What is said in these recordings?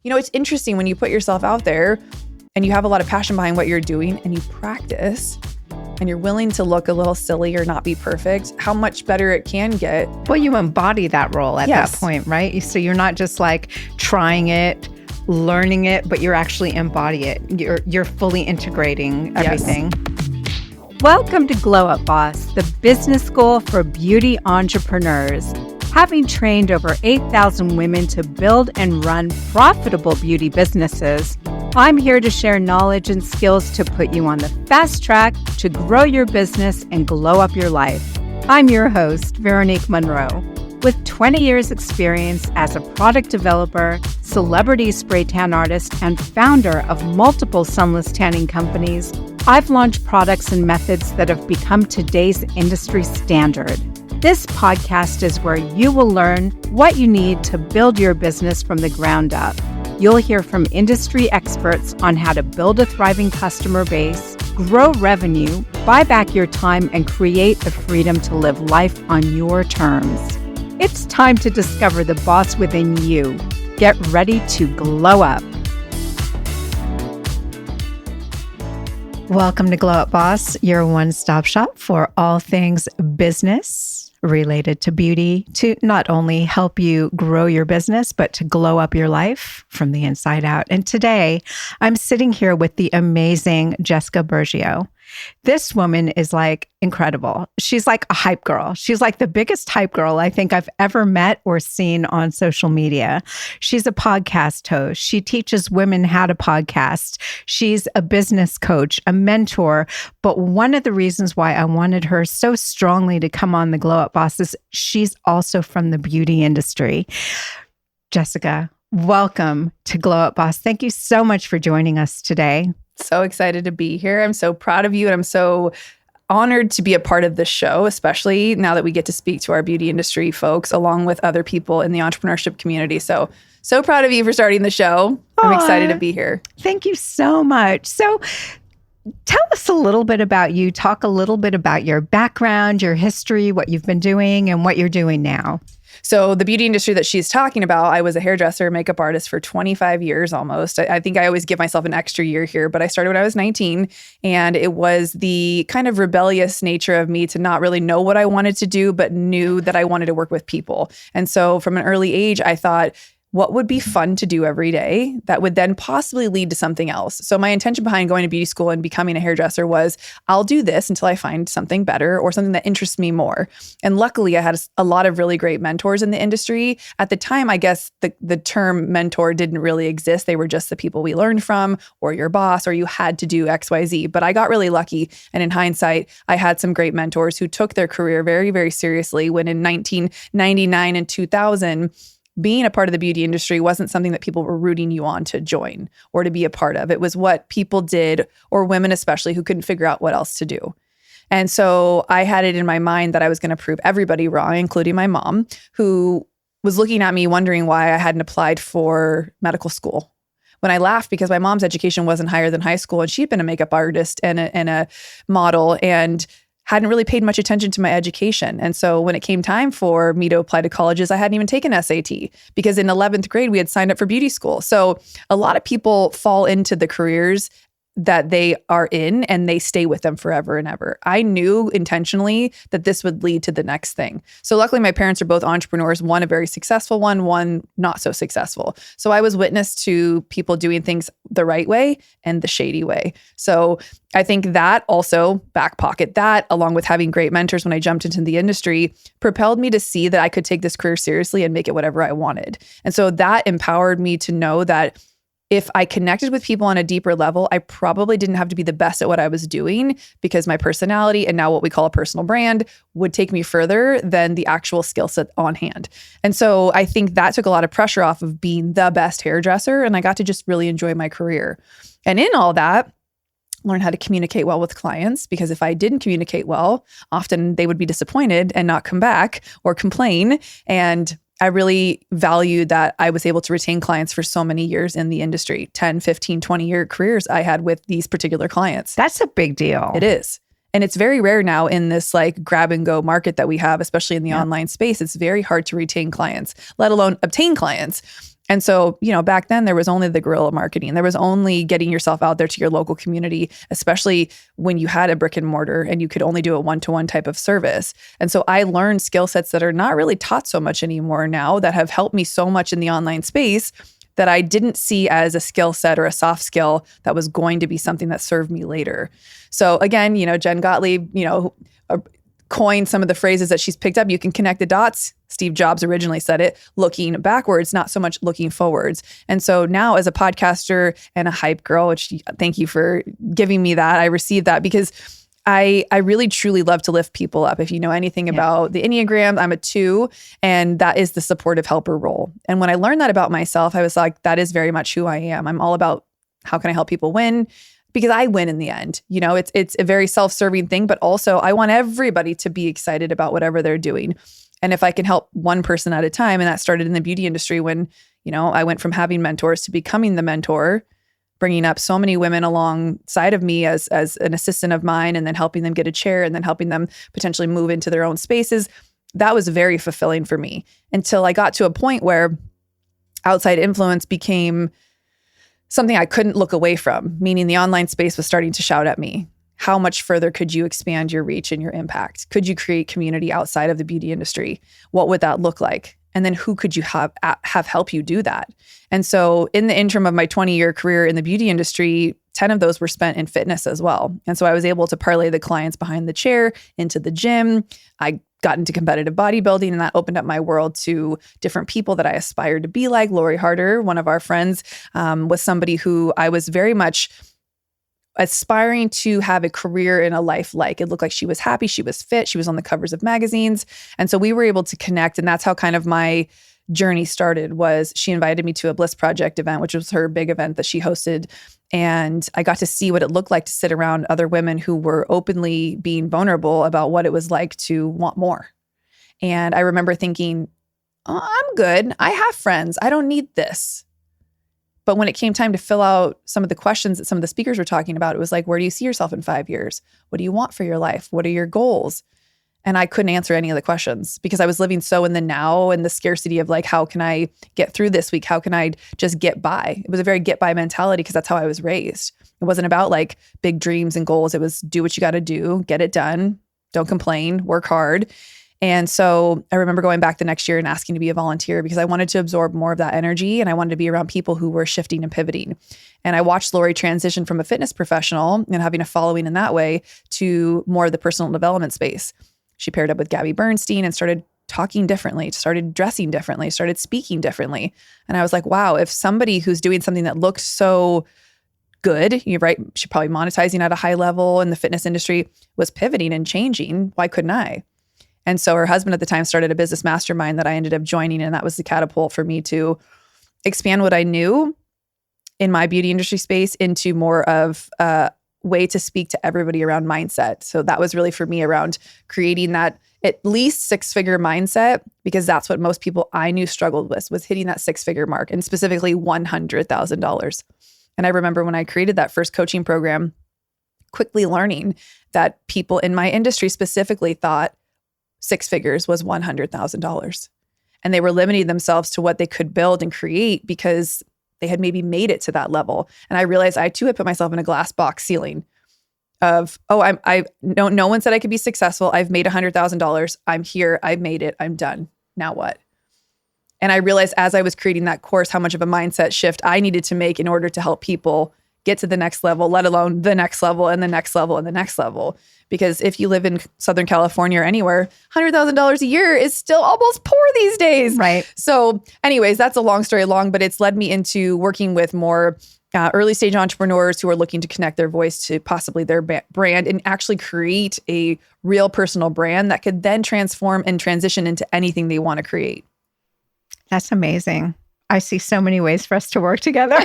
You know, it's interesting when you put yourself out there and you have a lot of passion behind what you're doing and you practice and you're willing to look a little silly or not be perfect, how much better it can get. Well, you embody that role at that point, right? So you're not just like trying it, learning it, but you're actually embody it. You're fully integrating everything. Yes. Welcome to Glow Up Boss, the business school for beauty entrepreneurs. Having trained over 8,000 women to build and run profitable beauty businesses, I'm here to share knowledge and skills to put you on the fast track to grow your business and glow up your life. I'm your host, Veronique Munro. With 20 years experience as a product developer, celebrity spray tan artist, and founder of multiple sunless tanning companies, I've launched products and methods that have become today's industry standard. This podcast is where you will learn what you need to build your business from the ground up. You'll hear from industry experts on how to build a thriving customer base, grow revenue, buy back your time, and create the freedom to live life on your terms. It's time to discover the boss within you. Get ready to glow up. Welcome to Glow Up Boss, your one-stop shop for all things business related to beauty, to not only help you grow your business, but to glow up your life from the inside out. And today, I'm sitting here with the amazing Jessica Burgio. This woman is like incredible. She's like a hype girl. She's like the biggest hype girl I think I've ever met or seen on social media. She's a podcast host. She teaches women how to podcast. She's a business coach, a mentor. But one of the reasons why I wanted her so strongly to come on the Glow Up Boss is she's also from the beauty industry. Jessica, welcome to Glow Up Boss. Thank you so much for joining us today. So excited to be here. I'm so proud of you, and I'm so honored to be a part of this show, especially now that we get to speak to our beauty industry folks along with other people in the entrepreneurship community. So proud of you for starting the show. I'm excited to be here. Thank you so much. So tell us a little bit about you. Talk a little bit about your background, your history, what you've been doing, and what you're doing now. So the beauty industry that she's talking about, I was a hairdresser, makeup artist for 25 years almost. I think I always give myself an extra year here, but I started when I was 19, and it was the kind of rebellious nature of me to not really know what I wanted to do, but knew that I wanted to work with people. And so from an early age, I thought, what would be fun to do every day that would then possibly lead to something else? So my intention behind going to beauty school and becoming a hairdresser was, I'll do this until I find something better or something that interests me more. And luckily, I had a lot of really great mentors in the industry. At the time, I guess the term mentor didn't really exist. They were just the people we learned from, or your boss, or you had to do XYZ. But I got really lucky. And in hindsight, I had some great mentors who took their career very, very seriously when in 1999 and 2000, being a part of the beauty industry wasn't something that people were rooting you on to join or to be a part of. It was what people did, or women especially, who couldn't figure out what else to do. And so I had it in my mind that I was going to prove everybody wrong, including my mom, who was looking at me wondering why I hadn't applied for medical school. When I laughed because my mom's education wasn't higher than high school, and she'd been a makeup artist and a model, and hadn't really paid much attention to my education. And so when it came time for me to apply to colleges, I hadn't even taken SAT because in 11th grade, we had signed up for beauty school. So a lot of people fall into the careers that they are in and they stay with them forever and ever. I knew intentionally that this would lead to the next thing. So luckily my parents are both entrepreneurs, one a very successful one not so successful. So I was witness to people doing things the right way and the shady way. So I think that also, back pocket that, along with having great mentors when I jumped into the industry, propelled me to see that I could take this career seriously and make it whatever I wanted. And so that empowered me to know that if I connected with people on a deeper level, I probably didn't have to be the best at what I was doing, because my personality and now what we call a personal brand would take me further than the actual skill set on hand. And so I think that took a lot of pressure off of being the best hairdresser, and I got to just really enjoy my career. And in all that, learn how to communicate well with clients, because if I didn't communicate well, often they would be disappointed and not come back or complain. And I really valued that I was able to retain clients for so many years in the industry, 10, 15, 20-year careers I had with these particular clients. That's a big deal. It is. And it's very rare now in this like grab and go market that we have, especially in the online space. It's very hard to retain clients, let alone obtain clients. And so, back then there was only the guerrilla marketing. There was only getting yourself out there to your local community, especially when you had a brick and mortar and you could only do a one-to-one type of service. And so I learned skill sets that are not really taught so much anymore now that have helped me so much in the online space that I didn't see as a skill set or a soft skill that was going to be something that served me later. So again, Jen Gottlieb, coined some of the phrases that she's picked up. You can connect the dots. Steve Jobs originally said it, looking backwards, not so much looking forwards. And so now as a podcaster and a hype girl, which thank you for giving me that. I received that because I really truly love to lift people up. If you know anything about the Enneagram, I'm a 2, and that is the supportive helper role. And when I learned that about myself, I was like, that is very much who I am. I'm all about how can I help people win? Because I win in the end. It's a very self-serving thing, but also I want everybody to be excited about whatever they're doing. And if I can help one person at a time, and that started in the beauty industry when, I went from having mentors to becoming the mentor, bringing up so many women alongside of me as an assistant of mine, and then helping them get a chair and then helping them potentially move into their own spaces. That was very fulfilling for me until I got to a point where outside influence became something I couldn't look away from, meaning the online space was starting to shout at me. How much further could you expand your reach and your impact? Could you create community outside of the beauty industry? What would that look like? And then who could you have help you do that? And so in the interim of my 20-year career in the beauty industry, 10 of those were spent in fitness as well. And so I was able to parlay the clients behind the chair into the gym. I got into competitive bodybuilding, and that opened up my world to different people that I aspired to be like. Lori Harder, one of our friends, was somebody who I was very much aspiring to have a career in a life like. It looked like she was happy, she was fit, she was on the covers of magazines. And so we were able to connect, and that's how kind of my journey started. Was she invited me to a Bliss Project event, which was her big event that she hosted. And I got to see what it looked like to sit around other women who were openly being vulnerable about what it was like to want more. And I remember thinking, oh, I'm good. I have friends. I don't need this. But when it came time to fill out some of the questions that some of the speakers were talking about, it was like, where do you see yourself in 5 years? What do you want for your life? What are your goals? And I couldn't answer any of the questions because I was living so in the now and the scarcity of like, how can I get through this week? How can I just get by? It was a very get by mentality because that's how I was raised. It wasn't about like big dreams and goals. It was do what you got to do, get it done, don't complain, work hard. And so I remember going back the next year and asking to be a volunteer because I wanted to absorb more of that energy and I wanted to be around people who were shifting and pivoting. And I watched Lori transition from a fitness professional and having a following in that way to more of the personal development space. She paired up with Gabby Bernstein and started talking differently, started dressing differently, started speaking differently. And I was like, wow, if somebody who's doing something that looks so good, you're right, she's probably monetizing at a high level in the fitness industry, was pivoting and changing, why couldn't I? And so her husband at the time started a business mastermind that I ended up joining. And that was the catapult for me to expand what I knew in my beauty industry space into more of a way to speak to everybody around mindset. So that was really for me around creating that at least 6-figure mindset, because that's what most people I knew struggled with, was hitting that 6-figure mark, and specifically $100,000. And I remember when I created that first coaching program, quickly learning that people in my industry specifically thought 6 figures was $100,000. And they were limiting themselves to what they could build and create because they had maybe made it to that level. And I realized I too had put myself in a glass box ceiling of, no one said I could be successful. I've made $100,000. I'm here. I've made it. I'm done. Now what? And I realized as I was creating that course, how much of a mindset shift I needed to make in order to help people get to the next level, let alone the next level and the next level and the next level. Because if you live in Southern California or anywhere, $100,000 a year is still almost poor these days. Right. So anyways, that's a long story long, but it's led me into working with more early stage entrepreneurs who are looking to connect their voice to possibly their brand and actually create a real personal brand that could then transform and transition into anything they want to create. That's amazing. I see so many ways for us to work together.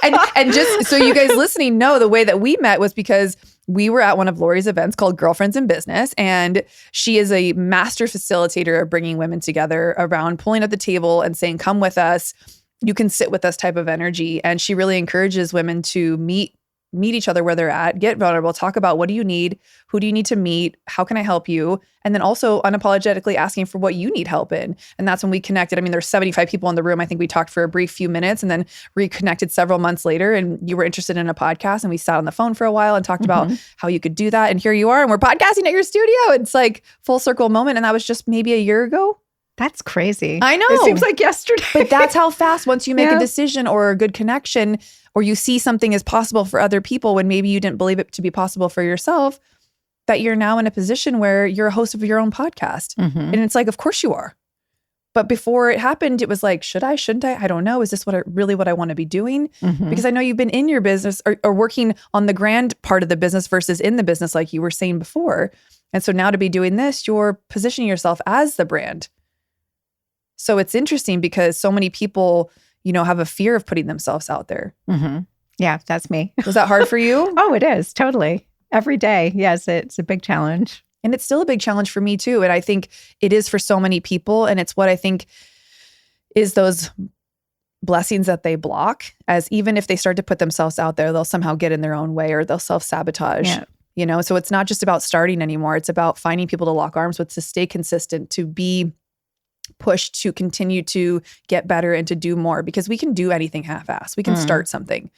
And just so you guys listening know, the way that we met was because we were at one of Lori's events called Girlfriends in Business. And she is a master facilitator of bringing women together around pulling at the table and saying, come with us. You can sit with us type of energy. And she really encourages women to meet meet each other where they're at, get vulnerable, talk about what do you need, who do you need to meet, how can I help you? And then also unapologetically asking for what you need help in. And that's when we connected. I mean, there's 75 people in the room. I think we talked for a brief few minutes and then reconnected several months later. And you were interested in a podcast and we sat on the phone for a while and talked about how you could do that. And here you are and we're podcasting at your studio. It's like full circle moment. And that was just maybe a year ago. That's crazy. I know. It seems like yesterday. But that's how fast, once you make a decision or a good connection, or you see something is possible for other people when maybe you didn't believe it to be possible for yourself, that you're now in a position where you're a host of your own podcast. And it's like, of course you are. But before it happened, it was like, should I, shouldn't I? I don't know. Is this really what I want to be doing? Because I know you've been in your business or working on the grand part of the business versus in the business, like you were saying before. And so now to be doing this, you're positioning yourself as the brand. So it's interesting because so many people, have a fear of putting themselves out there. Yeah, that's me. Was that hard for you? Oh, it is. Totally. Every day. Yes, it's a big challenge. And it's still a big challenge for me too. And I think it is for so many people. And it's what I think is those blessings that they block, as even if they start to put themselves out there, they'll somehow get in their own way or they'll self-sabotage. Yeah. So it's not just about starting anymore. It's about finding people to lock arms with, to stay consistent, to be pushed to continue to get better and to do more, because we can do anything half-assed. We can start something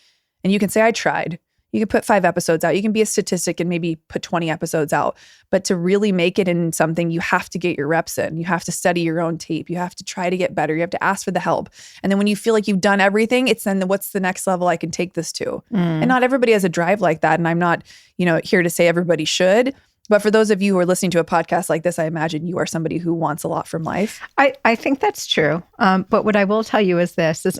and you can say, I tried. You can put 5 episodes out. You can be a statistic and maybe put 20 episodes out. But to really make it in something, you have to get your reps in. You have to study your own tape. You have to try to get better. You have to ask for the help. And then when you feel like you've done everything, it's then what's the next level I can take this to? And not everybody has a drive like that. And I'm not, here to say everybody should. But for those of you who are listening to a podcast like this, I imagine you are somebody who wants a lot from life. I think that's true. But what I will tell you is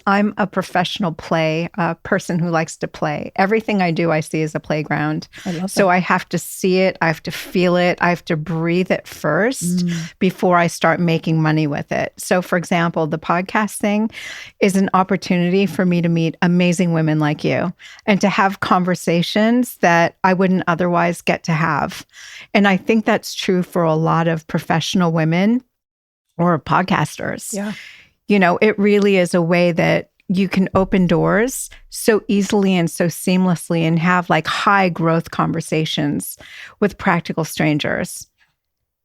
I'm a professional person who likes to play. Everything I do, I see as a playground. I love that. So I have to see it. I have to feel it. I have to breathe it first before I start making money with it. So for example, the podcast thing is an opportunity for me to meet amazing women like you and to have conversations that I wouldn't otherwise get to have. And I think that's true for a lot of professional women or podcasters. Yeah. It really is a way that you can open doors so easily and so seamlessly and have like high growth conversations with practical strangers.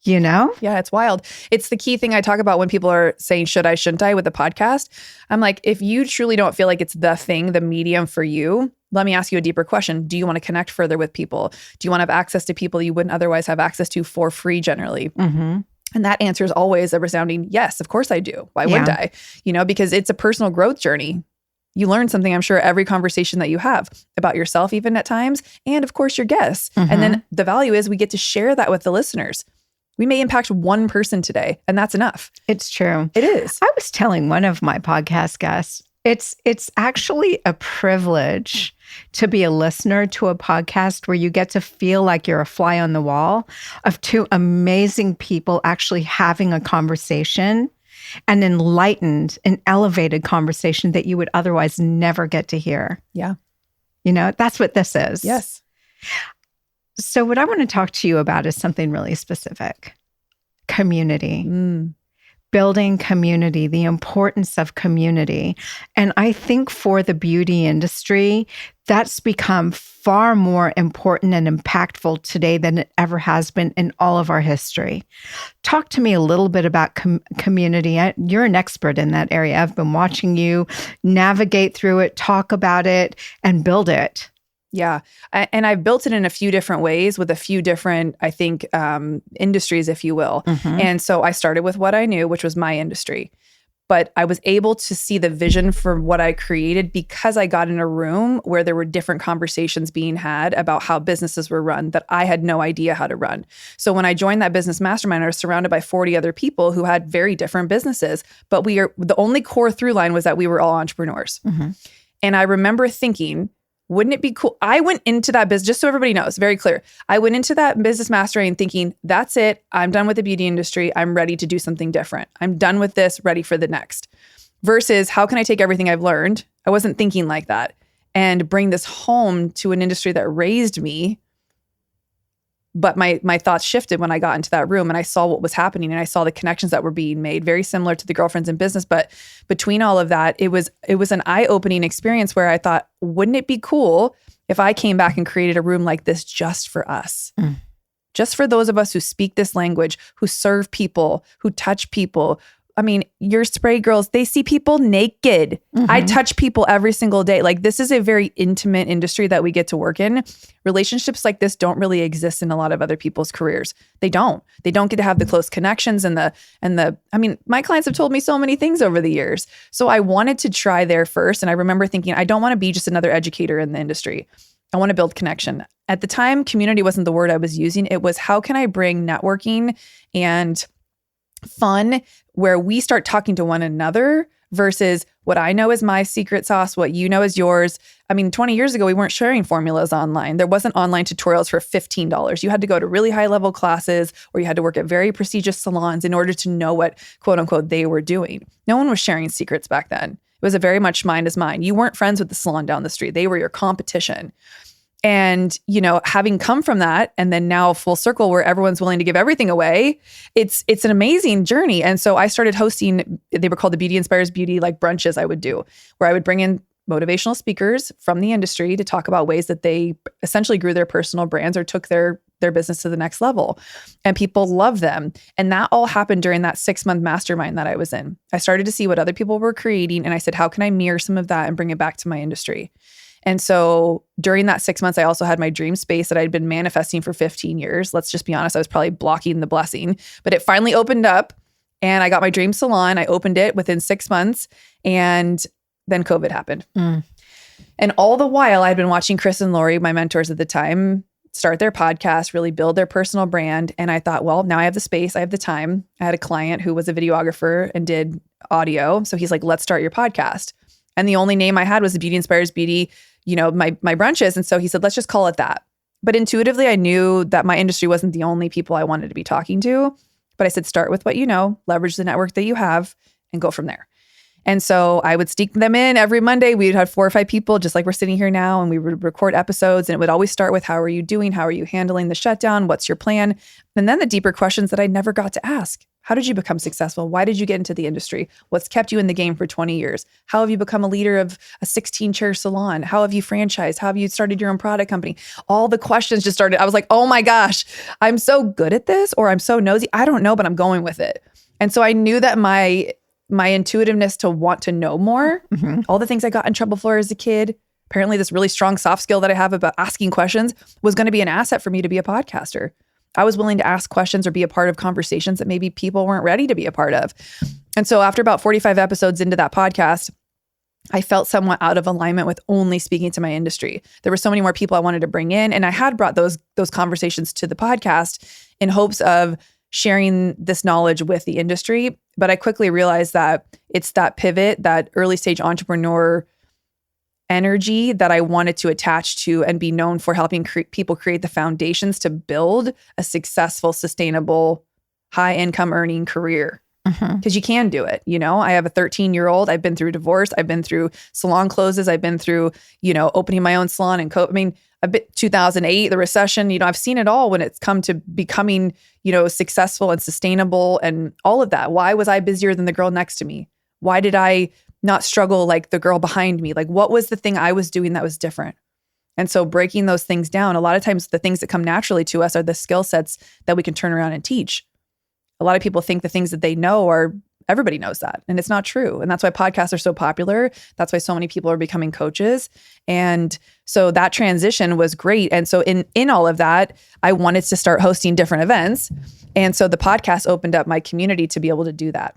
Yeah, it's wild. It's the key thing I talk about when people are saying, should I, shouldn't I with the podcast? I'm like, if you truly don't feel like it's the thing, the medium for you, let me ask you a deeper question. Do you want to connect further with people? Do you want to have access to people you wouldn't otherwise have access to for free generally? And that answer is always a resounding yes, of course I do. Why wouldn't I? Because it's a personal growth journey. You learn something, I'm sure, every conversation that you have about yourself, even at times, and of course your guests. And then the value is we get to share that with the listeners. We may impact one person today, and that's enough. It's true. It is. I was telling one of my podcast guests, it's actually a privilege to be a listener to a podcast where you get to feel like you're a fly on the wall of 2 amazing people actually having a conversation, an enlightened and elevated conversation that you would otherwise never get to hear. Yeah. That's what this is. Yes. So what I want to talk to you about is something really specific. Community. Building community, the importance of community. And I think for the beauty industry, that's become far more important and impactful today than it ever has been in all of our history. Talk to me a little bit about community. You're an expert in that area. I've been watching you navigate through it, talk about it, and build it. Yeah. And I've built it in a few different ways with a few different, I think, industries, if you will. And so I started with what I knew, which was my industry. But I was able to see the vision for what I created because I got in a room where there were different conversations being had about how businesses were run that I had no idea how to run. So when I joined that business mastermind, I was surrounded by 40 other people who had very different businesses. But the only core through line was that we were all entrepreneurs. And I remember thinking, wouldn't it be cool? I went into that business, just so everybody knows, very clear. I went into that business mastermind thinking, that's it. I'm done with the beauty industry. I'm ready to do something different. I'm done with this, ready for the next. Versus, how can I take everything I've learned? I wasn't thinking like that. And bring this home to an industry that raised me. But my thoughts shifted when I got into that room and I saw what was happening and I saw the connections that were being made, very similar to the Girlfriends in Business. But between all of that, it was an eye-opening experience where I thought, wouldn't it be cool if I came back and created a room like this just for us, just for those of us who speak this language, who serve people, who touch people. I mean, your spray girls, they see people naked. I touch people every single day. Like, this is a very intimate industry that we get to work in. Relationships like this don't really exist in a lot of other people's careers. They don't get to have the close connections and I mean, my clients have told me so many things over the years. So I wanted to try there first. And I remember thinking, I don't want to be just another educator in the industry. I want to build connection. At the time, community wasn't the word I was using. It was, how can I bring networking and fun where we start talking to one another versus what I know is my secret sauce, what you know is yours. I mean, 20 years ago, we weren't sharing formulas online. There wasn't online tutorials for $15. You had to go to really high level classes, or you had to work at very prestigious salons in order to know what, quote unquote, they were doing. No one was sharing secrets back then. It was a very much mine is mine. You weren't friends with the salon down the street. They were your competition. And, you know, having come from that and then now full circle where everyone's willing to give everything away, it's an amazing journey. And so I started hosting, they were called the Beauty Inspires Beauty, like brunches I would do, where I would bring in motivational speakers from the industry to talk about ways that they essentially grew their personal brands or took their business to the next level. And people love them. And that all happened during that 6-month mastermind that I was in. I started to see what other people were creating. And I said, how can I mirror some of that and bring it back to my industry? And so during that 6 months, I also had my dream space that I'd been manifesting for 15 years. Let's just be honest, I was probably blocking the blessing, but it finally opened up and I got my dream salon. I opened it within 6 months and then COVID happened. And all the while I'd been watching Chris and Lori, my mentors at the time, start their podcast, really build their personal brand. And I thought, well, now I have the space, I have the time. I had a client who was a videographer and did audio. So he's like, let's start your podcast. And the only name I had was the Beauty Inspires Beauty, you know, my brunches. And so he said, let's just call it that. But intuitively, I knew that my industry wasn't the only people I wanted to be talking to. But I said, start with what you know, leverage the network that you have, and go from there. And so I would sneak them in every Monday. We'd have 4 or 5 people, just like we're sitting here now, and we would record episodes. And it would always start with, how are you doing? How are you handling the shutdown? What's your plan? And then the deeper questions that I never got to ask. How did you become successful? Why did you get into the industry? What's kept you in the game for 20 years? How have you become a leader of a 16-chair salon? How have you franchised? How have you started your own product company? All the questions just started. I was like, oh my gosh, I'm so good at this, or I'm so nosy. I don't know, but I'm going with it. And so I knew that my intuitiveness to want to know more, all the things I got in trouble for as a kid, apparently this really strong soft skill that I have about asking questions was going to be an asset for me to be a podcaster. I was willing to ask questions or be a part of conversations that maybe people weren't ready to be a part of. And so after about 45 episodes into that podcast, I felt somewhat out of alignment with only speaking to my industry. There were so many more people I wanted to bring in. And I had brought those conversations to the podcast in hopes of sharing this knowledge with the industry. But I quickly realized that it's that pivot, that early stage entrepreneur energy that I wanted to attach to and be known for helping people create the foundations to build a successful, sustainable, high income earning career. Because you can do it. You know, I have a 13-year-old. I've been through divorce. I've been through salon closes. I've been through, you know, opening my own salon and a bit 2008, the recession, you know, I've seen it all when it's come to becoming, you know, successful and sustainable and all of that. Why was I busier than the girl next to me? Why did I not struggle like the girl behind me? Like, what was the thing I was doing that was different? And so breaking those things down, a lot of times the things that come naturally to us are the skill sets that we can turn around and teach. A lot of people think the things that they know are, everybody knows that. And it's not true. And that's why podcasts are so popular. That's why so many people are becoming coaches. And so that transition was great. And so in all of that, I wanted to start hosting different events. And so the podcast opened up my community to be able to do that.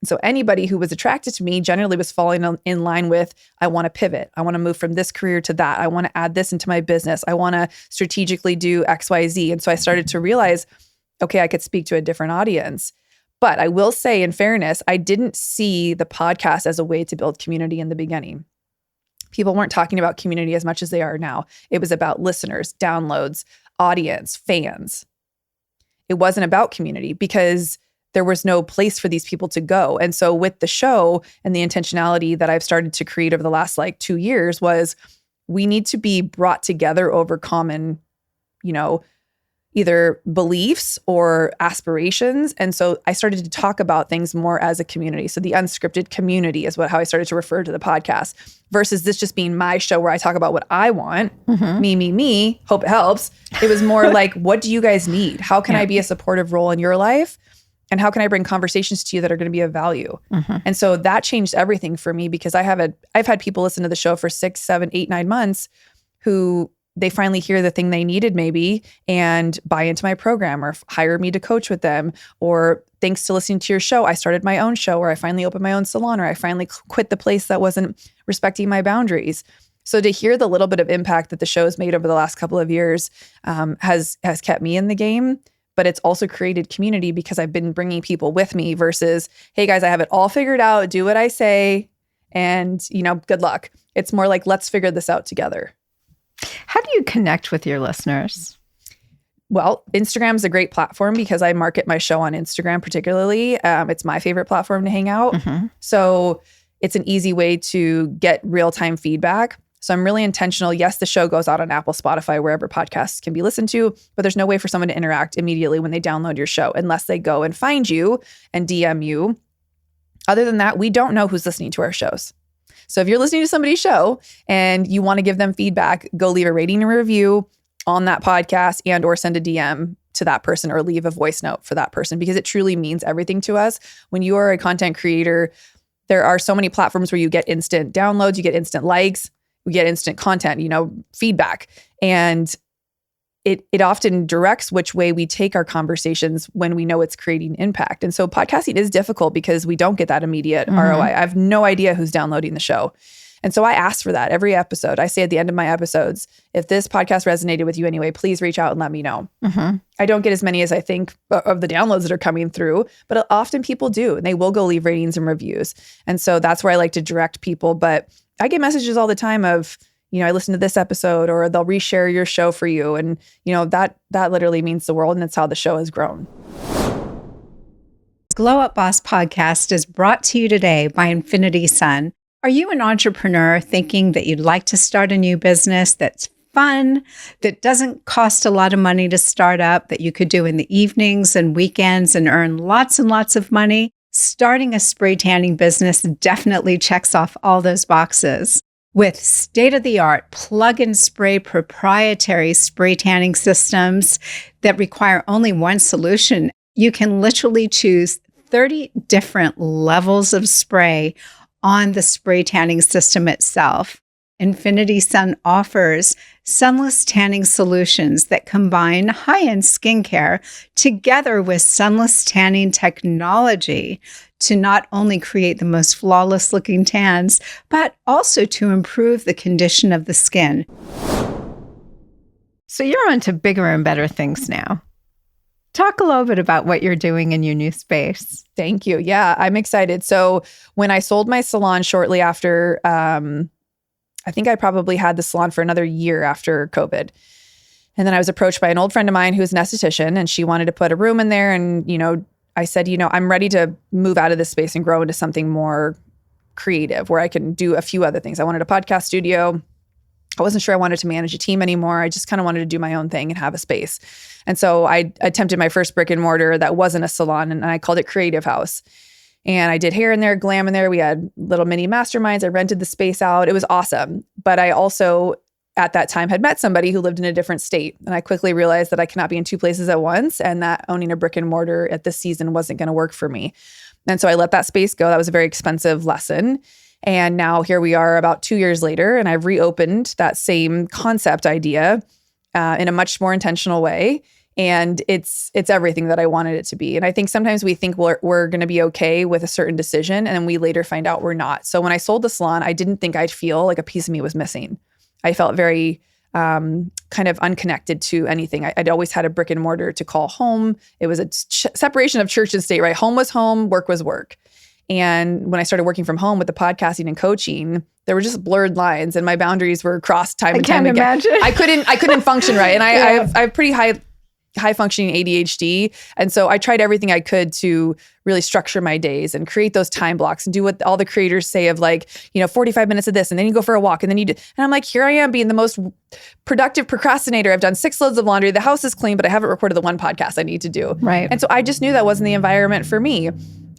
So anybody who was attracted to me generally was falling in line with, I want to pivot. I want to move from this career to that. I want to add this into my business. I want to strategically do X, Y, Z. And so I started to realize, okay, I could speak to a different audience. But I will say, in fairness, I didn't see the podcast as a way to build community in the beginning. People weren't talking about community as much as they are now. It was about listeners, downloads, audience, fans. It wasn't about community because there was no place for these people to go. And so with the show and the intentionality that I've started to create over the last 2 years was, we need to be brought together over common, either beliefs or aspirations. And so I started to talk about things more as a community. So the unscripted community is how I started to refer to the podcast, versus this just being my show where I talk about what I want, me, hope it helps. It was more like, what do you guys need? How can I be a supportive role in your life? And how can I bring conversations to you that are going to be of value? And so that changed everything for me, because I've had people listen to the show for 6, 7, 8, 9 months who they finally hear the thing they needed maybe and buy into my program or hire me to coach with them. Or thanks to listening to your show, I started my own show, or I finally opened my own salon, or I finally quit the place that wasn't respecting my boundaries. So to hear the little bit of impact that the show's made over the last couple of years has kept me in the game. But it's also created community, because I've been bringing people with me versus, hey guys, I have it all figured out. Do what I say. And, good luck. It's more like, let's figure this out together. How do you connect with your listeners? Well, Instagram is a great platform because I market my show on Instagram particularly. It's my favorite platform to hang out. So it's an easy way to get real-time feedback. So I'm really intentional. Yes, the show goes out on Apple, Spotify, wherever podcasts can be listened to, but there's no way for someone to interact immediately when they download your show unless they go and find you and DM you. Other than that, we don't know who's listening to our shows. So if you're listening to somebody's show and you want to give them feedback, go leave a rating and review on that podcast and or send a DM to that person or leave a voice note for that person, because it truly means everything to us. When you are a content creator, there are so many platforms where you get instant downloads, you get instant likes, we get instant content, feedback. And it often directs which way we take our conversations when we know it's creating impact. And so podcasting is difficult because we don't get that immediate ROI. I have no idea who's downloading the show. And so I ask for that every episode. I say at the end of my episodes, if this podcast resonated with you anyway, please reach out and let me know. I don't get as many as I think of the downloads that are coming through, but often people do, and they will go leave ratings and reviews. And so that's where I like to direct people. But I get messages all the time of, I listened to this episode, or they'll reshare your show for you. And, that literally means the world. And it's how the show has grown. Glow Up Boss podcast is brought to you today by Infinity Sun. Are you an entrepreneur thinking that you'd like to start a new business that's fun, that doesn't cost a lot of money to start up, that you could do in the evenings and weekends and earn lots and lots of money? Starting a spray tanning business definitely checks off all those boxes. With state-of-the-art plug-and-spray proprietary spray tanning systems that require only one solution, you can literally choose 30 different levels of spray on the spray tanning system itself. Infinity Sun offers sunless tanning solutions that combine high-end skincare together with sunless tanning technology to not only create the most flawless looking tans, but also to improve the condition of the skin. So you're on to bigger and better things now. Talk a little bit about what you're doing in your new space. Thank you. Yeah, I'm excited. So when I sold my salon shortly after, I think I probably had the salon for another year after COVID. And then I was approached by an old friend of mine who's an esthetician, and she wanted to put a room in there. And, I said, I'm ready to move out of this space and grow into something more creative where I can do a few other things. I wanted a podcast studio. I wasn't sure I wanted to manage a team anymore. I just kind of wanted to do my own thing and have a space. And so I attempted my first brick and mortar that wasn't a salon, and I called it Creative House. And I did hair in there, glam in there. We had little mini masterminds. I rented the space out. It was awesome. But I also, at that time, had met somebody who lived in a different state. And I quickly realized that I cannot be in two places at once, and that owning a brick and mortar at this season wasn't going to work for me. And so I let that space go. That was a very expensive lesson. And now here we are about 2 years later, and I've reopened that same concept idea in a much more intentional way. And it's everything that I wanted it to be. And I think sometimes we think we're going to be okay with a certain decision, and then we later find out we're not. So when I sold the salon, I didn't think I'd feel like a piece of me was missing. I felt very kind of unconnected to anything. I'd always had a brick and mortar to call home. It was a separation of church and state, right? Home was home, work was work. And when I started working from home with the podcasting and coaching, there were just blurred lines, and my boundaries were crossed time and time again. I can't imagine. I couldn't function right. And I have pretty high high functioning ADHD. And so I tried everything I could to really structure my days and create those time blocks and do what all the creators say of like, 45 minutes of this, and then you go for a walk, and then and I'm like, here I am being the most productive procrastinator. I've done 6 loads of laundry. The house is clean, but I haven't recorded the one podcast I need to do. Right. And so I just knew that wasn't the environment for me.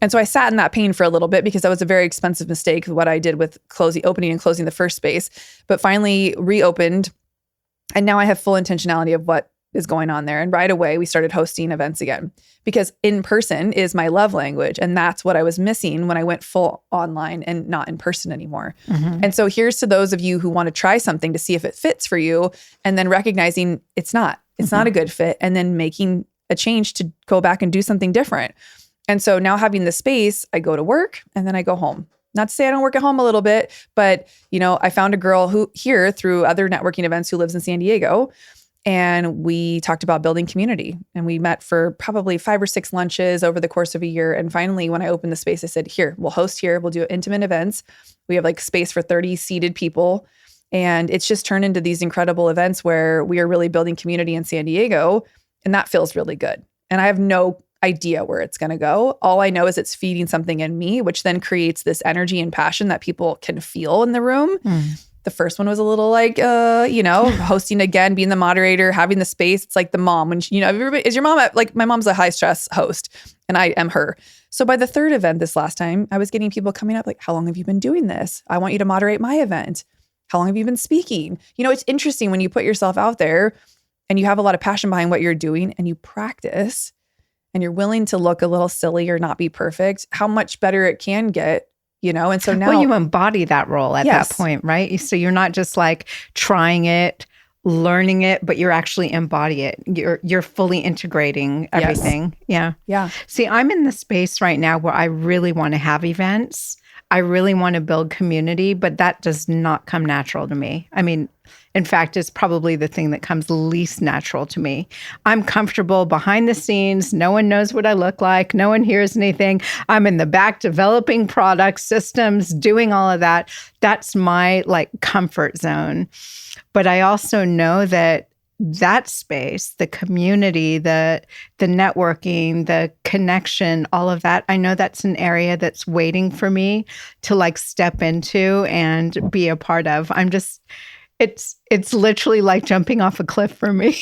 And so I sat in that pain for a little bit because that was a very expensive mistake, what I did with opening and closing the first space, but finally reopened. And now I have full intentionality of what is going on there. And right away, we started hosting events again because in person is my love language. And that's what I was missing when I went full online and not in person anymore. Mm-hmm. And so here's to those of you who want to try something to see if it fits for you, and then recognizing it's not a good fit, and then making a change to go back and do something different. And so now having the space, I go to work and then I go home. Not to say I don't work at home a little bit, but I found a girl who here through other networking events who lives in San Diego. And we talked about building community, and we met for probably 5 or 6 lunches over the course of a year. And finally, when I opened the space, I said, here, we'll host here. We'll do intimate events. We have like space for 30 seated people. And it's just turned into these incredible events where we are really building community in San Diego. And that feels really good. And I have no idea where it's going to go. All I know is it's feeding something in me, which then creates this energy and passion that people can feel in the room. The first one was a little like, hosting again, being the moderator, having the space. It's like the mom when everybody is your mom like my mom's a high stress host and I am her. So by the third event this last time, I was getting people coming up like, how long have you been doing this? I want you to moderate my event. How long have you been speaking? It's interesting when you put yourself out there and you have a lot of passion behind what you're doing and you practice and you're willing to look a little silly or not be perfect, how much better it can get. And so now you embody that role at that point, right? So you're not just like trying it, learning it, but you're actually embody it. You're fully integrating everything. Yes. Yeah. See, I'm in the space right now where I really want to have events. I really want to build community, but that does not come natural to me. I mean, in fact, it's probably the thing that comes least natural to me. I'm comfortable behind the scenes. No one knows what I look like. No one hears anything. I'm in the back developing products, systems, doing all of that. That's my comfort zone. But I also know that space, the community, the networking, the connection, all of that, I know that's an area that's waiting for me to step into and be a part of. It's literally like jumping off a cliff for me.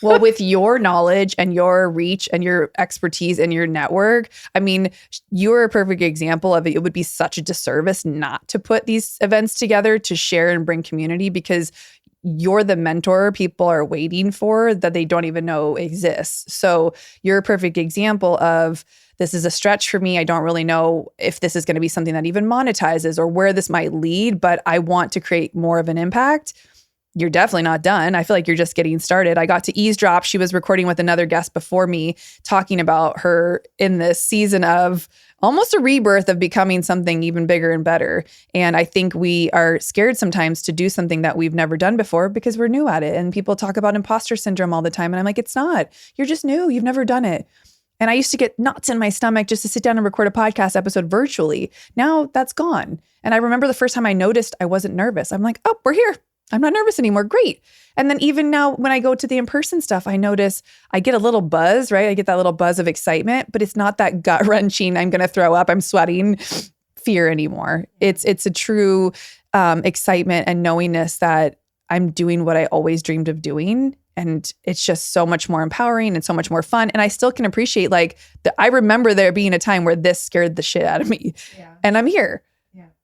Well, with your knowledge and your reach and your expertise and your network, I mean, you're a perfect example of it. It would be such a disservice not to put these events together to share and bring community, because you're the mentor people are waiting for that they don't even know exists. So you're a perfect example of, this is a stretch for me. I don't really know if this is going to be something that even monetizes or where this might lead, but I want to create more of an impact. You're definitely not done. I feel like you're just getting started. I got to eavesdrop. She was recording with another guest before me, talking about her in this season of almost a rebirth of becoming something even bigger and better. And I think we are scared sometimes to do something that we've never done before because we're new at it. And people talk about imposter syndrome all the time. And I'm like, it's not. You're just new. You've never done it. And I used to get knots in my stomach just to sit down and record a podcast episode virtually. Now that's gone. And I remember the first time I noticed I wasn't nervous. I'm like, oh, we're here. I'm not nervous anymore. Great. And then even now when I go to the in-person stuff, I notice I get a little buzz, right? I get that little buzz of excitement, but it's not that gut-wrenching, I'm going to throw up, I'm sweating fear anymore. It's a true excitement and knowingness that I'm doing what I always dreamed of doing. And it's just so much more empowering and so much more fun. And I still can appreciate I remember there being a time where this scared the shit out of me. Yeah. And I'm here.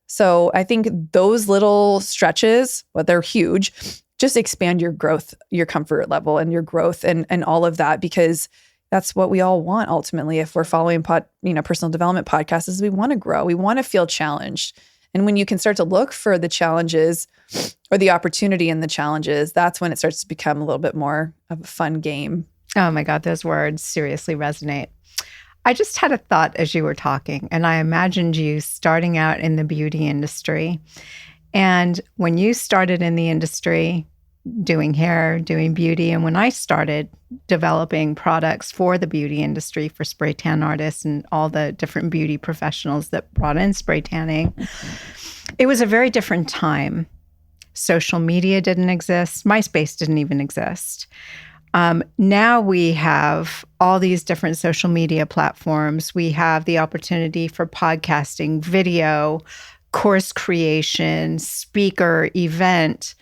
So I think those little stretches, well, they're huge, just expand your growth, your comfort level and your growth and all of that, because that's what we all want ultimately. If we're following personal development podcasts, is we want to grow. We want to feel challenged. And when you can start to look for the challenges or the opportunity in the challenges, that's when it starts to become a little bit more of a fun game. Oh my God, those words seriously resonate. I just had a thought as you were talking, and I imagined you starting out in the beauty industry. And when you started in the industry, doing hair, doing beauty, and when I started developing products for the beauty industry, for spray tan artists and all the different beauty professionals that brought in spray tanning, it was a very different time. Social media didn't exist. MySpace didn't even exist. Now we have all these different social media platforms. We have the opportunity for podcasting, video, course creation, speaker, event,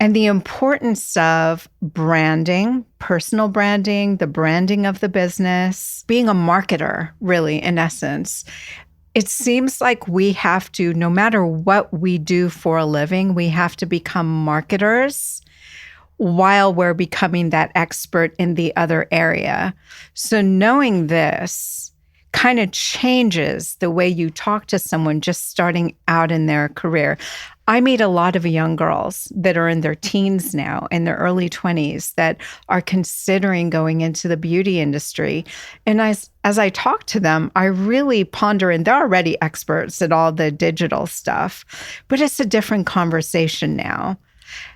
and the importance of branding, personal branding, the branding of the business, being a marketer, really, in essence. It seems like we have to, no matter what we do for a living, we have to become marketers while we're becoming that expert in the other area. So knowing this kind of changes the way you talk to someone just starting out in their career. I meet a lot of young girls that are in their teens now, in their early 20s, that are considering going into the beauty industry. And as I talk to them, I really ponder, and they're already experts at all the digital stuff, but it's a different conversation now.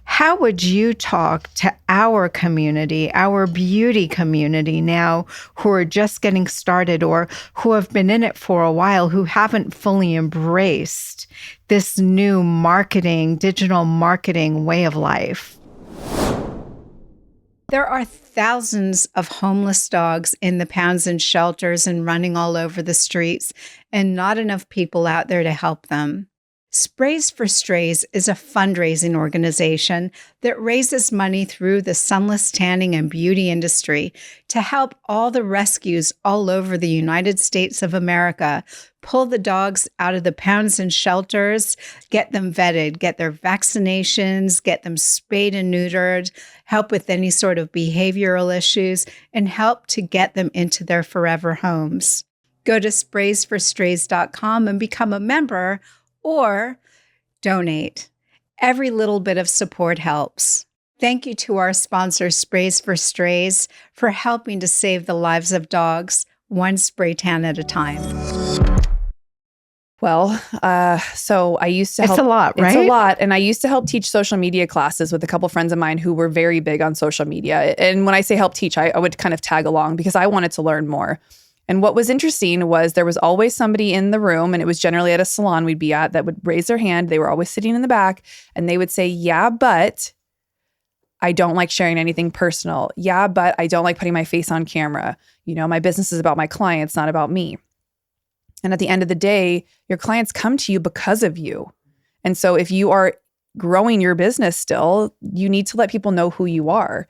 How would you talk to our community, our beauty community now, who are just getting started or who have been in it for a while, who haven't fully embraced this new marketing, digital marketing way of life? There are thousands of homeless dogs in the pounds and shelters and running all over the streets, and not enough people out there to help them. Sprays for Strays is a fundraising organization that raises money through the sunless tanning and beauty industry to help all the rescues all over the United States of America pull the dogs out of the pounds and shelters, get them vetted, get their vaccinations, get them spayed and neutered, help with any sort of behavioral issues, and help to get them into their forever homes. Go to spraysforstrays.com and become a member, or donate. Every little bit of support helps. Thank you to our sponsor, Sprays for Strays, for helping to save the lives of dogs, one spray tan at a time. Well, so I used to help. It's a lot, right? It's a lot. And I used to help teach social media classes with a couple friends of mine who were very big on social media. And when I say help teach, I would kind of tag along because I wanted to learn more. And what was interesting was there was always somebody in the room, and it was generally at a salon we'd be at, that would raise their hand. They were always sitting in the back, and they would say, yeah, but I don't like sharing anything personal. Yeah, but I don't like putting my face on camera. You know, my business is about my clients, not about me. And at the end of the day, your clients come to you because of you. And so if you are growing your business still, you need to let people know who you are.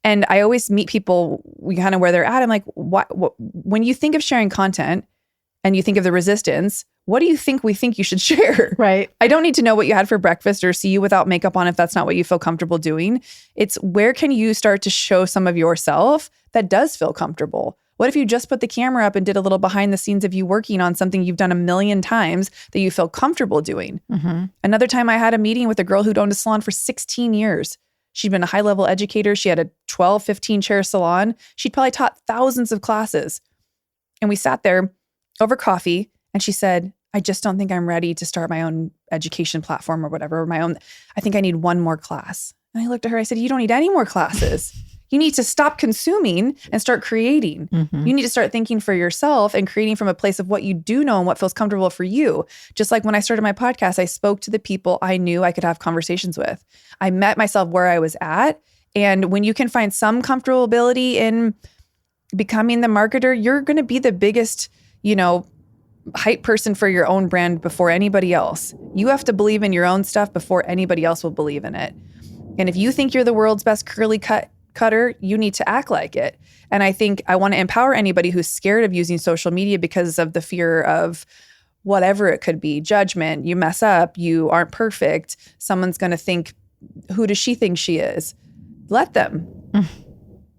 And I always meet people kind of where they're at. I'm like, what, when you think of sharing content and you think of the resistance, what do you think we think you should share? Right. I don't need to know what you had for breakfast or see you without makeup on if that's not what you feel comfortable doing. It's where can you start to show some of yourself that does feel comfortable? What if you just put the camera up and did a little behind the scenes of you working on something you've done a million times that you feel comfortable doing? Mm-hmm. Another time I had a meeting with a girl who'd owned a salon for 16 years. She'd been a high-level educator. She had a 12, 15-chair salon. She'd probably taught thousands of classes. And we sat there over coffee, and she said, I just don't think I'm ready to start my own education platform or whatever, I think I need one more class. And I looked at her, I said, you don't need any more classes. You need to stop consuming and start creating. Mm-hmm. You need to start thinking for yourself and creating from a place of what you do know and what feels comfortable for you. Just like when I started my podcast, I spoke to the people I knew I could have conversations with. I met myself where I was at. And when you can find some comfortability in becoming the marketer, you're going to be the biggest, hype person for your own brand before anybody else. You have to believe in your own stuff before anybody else will believe in it. And if you think you're the world's best curly cutter, you need to act like it. And I think I want to empower anybody who's scared of using social media because of the fear of whatever it could be, judgment, you mess up, you aren't perfect, someone's going to think, who does she think she is? Let them.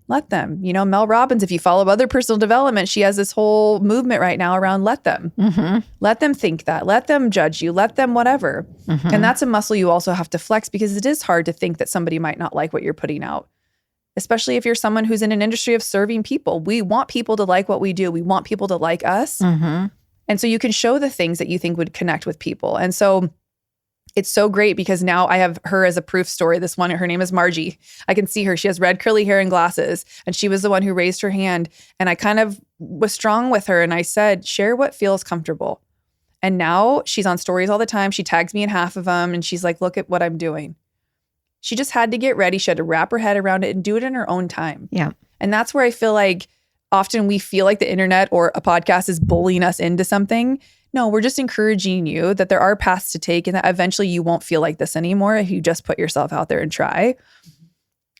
Let them. Mel Robbins, if you follow other personal development, she has this whole movement right now around let them. Mm-hmm. Let them think that. Let them judge you. Let them whatever. Mm-hmm. And that's a muscle you also have to flex because it is hard to think that somebody might not like what you're putting out. Especially if you're someone who's in an industry of serving people. We want people to like what we do. We want people to like us. Mm-hmm. And so you can show the things that you think would connect with people. And so it's so great because now I have her as a proof story. This one, her name is Margie. I can see her. She has red curly hair and glasses. And she was the one who raised her hand. And I kind of was strong with her. And I said, share what feels comfortable. And now she's on stories all the time. She tags me in half of them. And she's like, look at what I'm doing. She just had to get ready. She had to wrap her head around it and do it in her own time. Yeah. And that's where I feel like often we feel like the internet or a podcast is bullying us into something. No, we're just encouraging you that there are paths to take and that eventually you won't feel like this anymore if you just put yourself out there and try.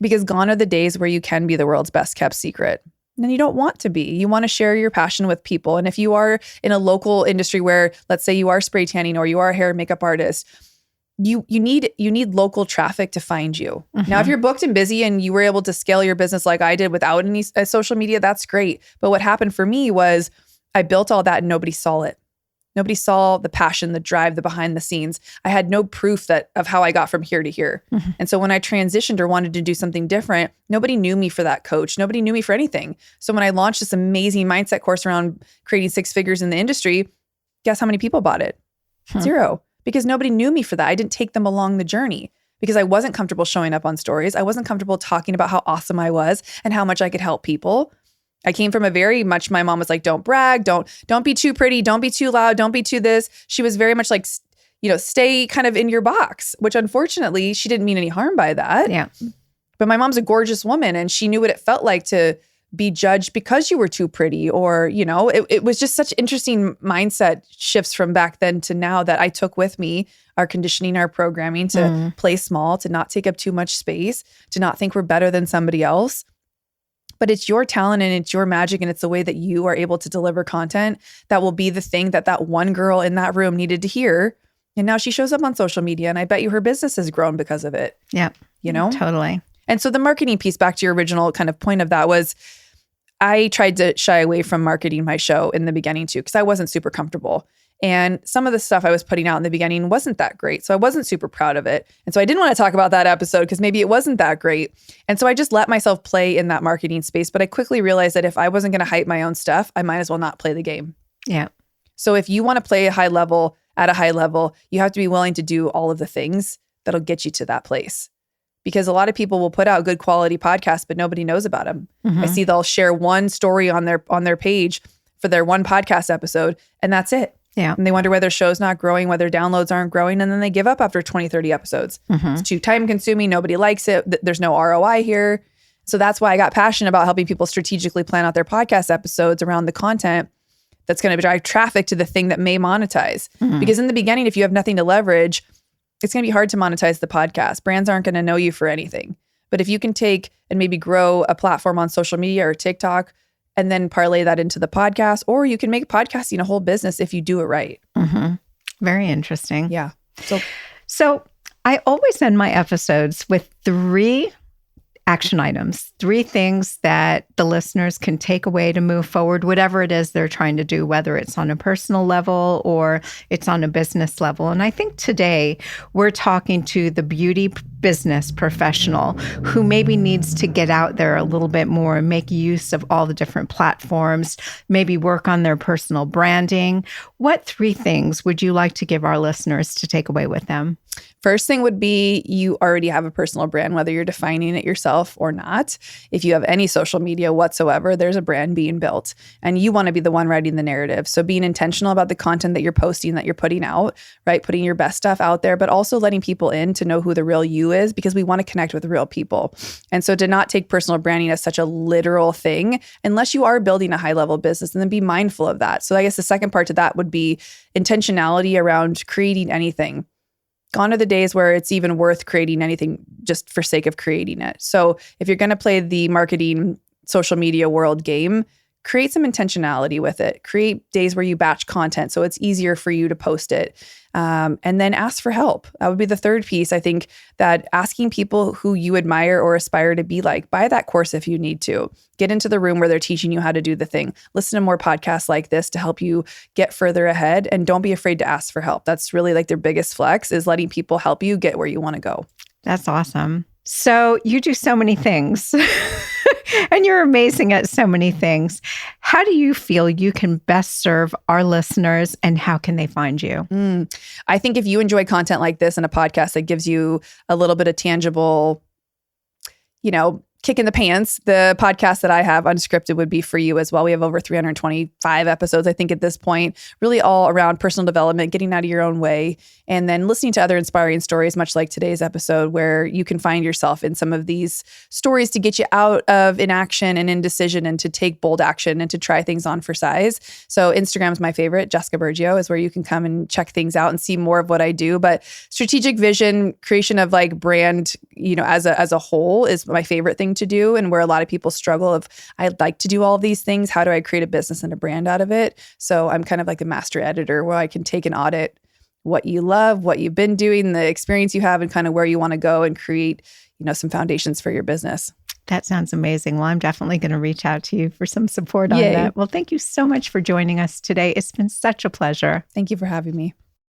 Because gone are the days where you can be the world's best kept secret. And you don't want to be. You want to share your passion with people. And if you are in a local industry where, let's say you are spray tanning or you are a hair and makeup artist, you need local traffic to find you. Now, if you're booked and busy and you were able to scale your business like I did without any social media, that's great. But what happened for me was I built all that and nobody saw it. Nobody saw the passion, the drive, the behind the scenes. I had no proof of how I got from here to here. And so when I transitioned or wanted to do something different, nobody knew me for that coach. Nobody knew me for anything. So when I launched this amazing mindset course around creating 6 figures in the industry, guess how many people bought it? 0. Because nobody knew me for that. I didn't take them along the journey because I wasn't comfortable showing up on stories. I wasn't comfortable talking about how awesome I was and how much I could help people. I came from a very much, my mom was like, don't brag, don't be too pretty, don't be too loud, don't be too this. She was very much like, stay kind of in your box, which unfortunately she didn't mean any harm by that. Yeah. But my mom's a gorgeous woman and she knew what it felt like to be judged because you were too pretty or, it was just such interesting mindset shifts from back then to now that I took with me, our conditioning, our programming to play small, to not take up too much space, to not think we're better than somebody else. But it's your talent and it's your magic and it's the way that you are able to deliver content that will be the thing that one girl in that room needed to hear. And now she shows up on social media and I bet you her business has grown because of it. Yeah. Totally. And so the marketing piece, back to your original kind of point of that, was I tried to shy away from marketing my show in the beginning too, because I wasn't super comfortable. And some of the stuff I was putting out in the beginning wasn't that great. So I wasn't super proud of it. And so I didn't want to talk about that episode because maybe it wasn't that great. And so I just let myself play in that marketing space. But I quickly realized that if I wasn't going to hype my own stuff, I might as well not play the game. Yeah. So if you want to play at a high level, you have to be willing to do all of the things that'll get you to that place. Because a lot of people will put out good quality podcasts, but nobody knows about them. I see they'll share one story on their page for their one podcast episode, and that's it. Yeah. And they wonder why their show's not growing, why their downloads aren't growing, and then they give up after 20, 30 episodes. It's too time consuming. Nobody likes it. There's no ROI here. So that's why I got passionate about helping people strategically plan out their podcast episodes around the content that's going to drive traffic to the thing that may monetize. Because in the beginning, if you have nothing to leverage, it's going to be hard to monetize the podcast. Brands aren't going to know you for anything. But if you can take and maybe grow a platform on social media or TikTok and then parlay that into the podcast, or you can make podcasting a whole business if you do it right. Very interesting. Yeah. So I always end my episodes with 3 action items, 3 things that the listeners can take away to move forward, whatever it is they're trying to do, whether it's on a personal level or it's on a business level. And I think today we're talking to the beauty business professional who maybe needs to get out there a little bit more and make use of all the different platforms, maybe work on their personal branding. What 3 things would you like to give our listeners to take away with them? First thing would be you already have a personal brand, whether you're defining it yourself or not. If you have any social media whatsoever, there's a brand being built and you want to be the one writing the narrative. So being intentional about the content that you're posting, that you're putting out, right? Putting your best stuff out there, but also letting people in to know who the real you is, because we want to connect with real people. And so to not take personal branding as such a literal thing, unless you are building a high level business, and then be mindful of that. So I guess the second part to that would be intentionality around creating anything. Gone are the days where it's even worth creating anything just for sake of creating it. So if you're going to play the marketing social media world game, create some intentionality with it. Create days where you batch content so it's easier for you to post it. And then ask for help. That would be the third piece. I think that asking people who you admire or aspire to be like, buy that course if you need to. Get into the room where they're teaching you how to do the thing. Listen to more podcasts like this to help you get further ahead. And don't be afraid to ask for help. That's really like their biggest flex, is letting people help you get where you want to go. That's awesome. So you do so many things. And you're amazing at so many things. How do you feel you can best serve our listeners, and how can they find you? I think if you enjoy content like this and a podcast that gives you a little bit of tangible, kick in the pants, the podcast that I have, Unscripted, would be for you as well. We have over 325 episodes, I think, at this point, really all around personal development, getting out of your own way, and then listening to other inspiring stories, much like today's episode, where you can find yourself in some of these stories to get you out of inaction and indecision and to take bold action and to try things on for size. So Instagram is my favorite. Jessica Burgio is where you can come and check things out and see more of what I do. But strategic vision, creation of like brand, as a whole is my favorite thing to do, and where a lot of people struggle of, I'd like to do all of these things. How do I create a business and a brand out of it? So I'm kind of like the master editor where I can take and audit what you love, what you've been doing, the experience you have, and kind of where you want to go and create, some foundations for your business. That sounds amazing. Well, I'm definitely going to reach out to you for some support on that. Well, thank you so much for joining us today. It's been such a pleasure. Thank you for having me.